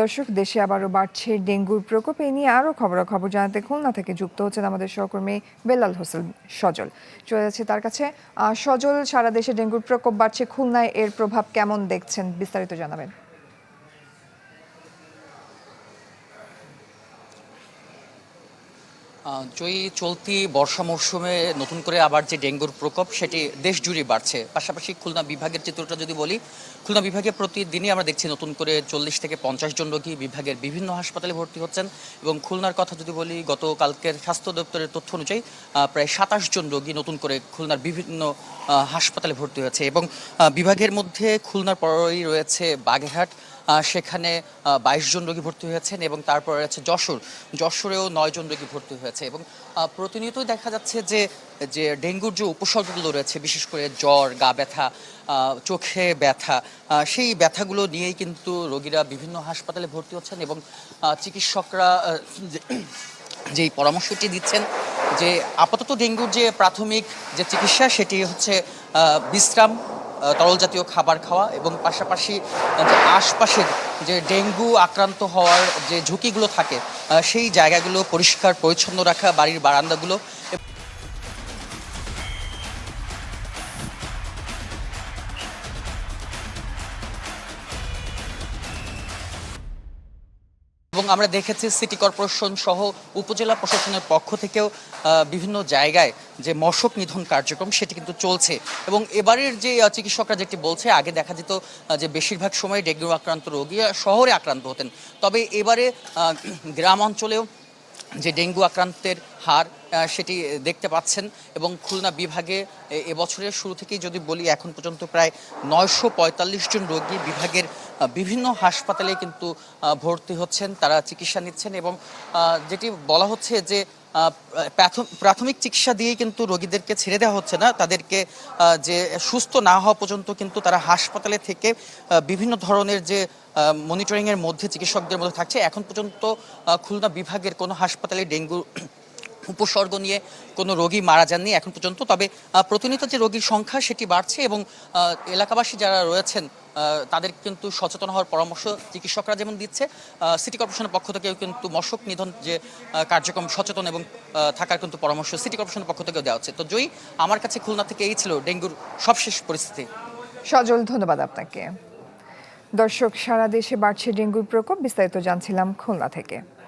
দর্শক, দেশে আবারও বাড়ছে ডেঙ্গুর প্রকোপ। এই নিয়ে আরও খবরাখবর জানাতে খুলনা থেকে যুক্ত হচ্ছেন আমাদের সহকর্মী বেলাল হোসেন সজল। চলে যাচ্ছে তার কাছে। সজল, সারা দেশে ডেঙ্গুর প্রকোপ বাড়ছে, খুলনায় এর প্রভাব কেমন দেখছেন, বিস্তারিত জানাবেন। চলতি বর্ষা মৌসুমে নতুন করে আবার যে ডেঙ্গুর প্রকোপ সেটি দেশ জুড়ে বাড়ছে। পাশাপাশি খুলনা বিভাগের চিত্রটা যদি বলি, খুলনা বিভাগে প্রতিদিনই আমরা দেখছি নতুন করে 40 থেকে 50 জন রোগী বিভাগের বিভিন্ন হাসপাতালে ভর্তি হচ্ছেন। এবং খুলনার কথা যদি বলি, গতকালকের স্বাস্থ্য দপ্তরের তথ্য অনুযায়ী প্রায় 27 জন রোগী নতুন করে খুলনার বিভিন্ন হাসপাতালে ভর্তি হয়েছে। এবং বিভাগের মধ্যে খুলনার পরেই রয়েছে বাগেরহাট, সেখানে 22 জন রোগী ভর্তি হয়েছেন। এবং তারপরে আছে যশোরেও 9 জন রোগী ভর্তি হয়েছে। এবং প্রতিনিয়তই দেখা যাচ্ছে যে যে ডেঙ্গুর যে উপসর্গগুলো রয়েছে, বিশেষ করে জ্বর, গা ব্যথা, চোখে ব্যথা, সেই ব্যথাগুলো নিয়েই কিন্তু রোগীরা বিভিন্ন হাসপাতালে ভর্তি হচ্ছেন। এবং চিকিৎসকরা যেই পরামর্শটি দিচ্ছেন যে আপাতত ডেঙ্গুর যে প্রাথমিক যে চিকিৎসা সেটি হচ্ছে বিশ্রাম, তরল জাতীয় খাবার খাওয়া, এবং পাশাপাশি যে আশপাশের যে ডেঙ্গু আক্রান্ত হওয়ার যে ঝুঁকিগুলো থাকে সেই জায়গাগুলো পরিষ্কার পরিচ্ছন্ন রাখা, বাড়ির বারান্দাগুলো। এবং আমরা দেখেছি সিটি কর্পোরেশন সহ উপজেলা প্রশাসনের পক্ষ থেকেও বিভিন্ন জায়গায় যে মশক নিধন কার্যক্রম সেটি কিন্তু চলছে। এবং এবারের যে চিকিৎসকরা যেটি বলছে, আগে দেখা যেত যে বেশিরভাগ সময় ডেঙ্গু আক্রান্ত রোগী শহরে আক্রান্ত হতেন, তবে এবারে গ্রাম অঞ্চলেও যে ডেঙ্গু আক্রান্তের হার সেটি দেখতে পাচ্ছেন। এবং খুলনা বিভাগে এবছরের শুরু থেকেই যদি বলি, এখন পর্যন্ত প্রায় 945 জন রোগী বিভাগের বিভিন্ন হাসপাতালে কিন্তু ভর্তি হচ্ছেন, তারা চিকিৎসা নিচ্ছেন। এবং যেটি বলা হচ্ছে যে প্রাথমিক চিকিৎসা দিয়েই কিন্তু রোগীদেরকে ছেড়ে দেওয়া হচ্ছে না, তাদেরকে যে সুস্থ না হওয়া পর্যন্ত কিন্তু তারা হাসপাতালে থেকে বিভিন্ন ধরনের যে মনিটরিংয়ের মধ্যে চিকিৎসকদের মধ্যে থাকছে। এখন পর্যন্ত খুলনা বিভাগের কোনো হাসপাতালে ডেঙ্গু উপসর্গ নিয়ে কোনো রোগী মারা যাননি এখন পর্যন্ত। তবে প্রতিনিয়ত যে রোগীর সংখ্যা সেটি বাড়ছে। এবং এলাকাবাসী যারা রয়েছেন তাদের কিন্তু সচেতন হওয়ার পরামর্শ চিকিৎসকরা যেমন দিচ্ছে, সিটি কর্পোরেশনের পক্ষ থেকেও কিন্তু মশক নিধন যে কার্যক্রম সচেতন এবং থাকার কিন্তু পরামর্শ সিটি কর্পোরেশনের পক্ষ থেকেও দেওয়া হচ্ছে। তো জয়ী, আমার কাছে খুলনা থেকে এই ছিল ডেঙ্গুর সবশেষ পরিস্থিতি। সজল, ধন্যবাদ আপনাকে। দর্শক, সারা দেশে বাড়ছে ডেঙ্গুর প্রকোপ, বিস্তারিত জানছিলাম খুলনা থেকে।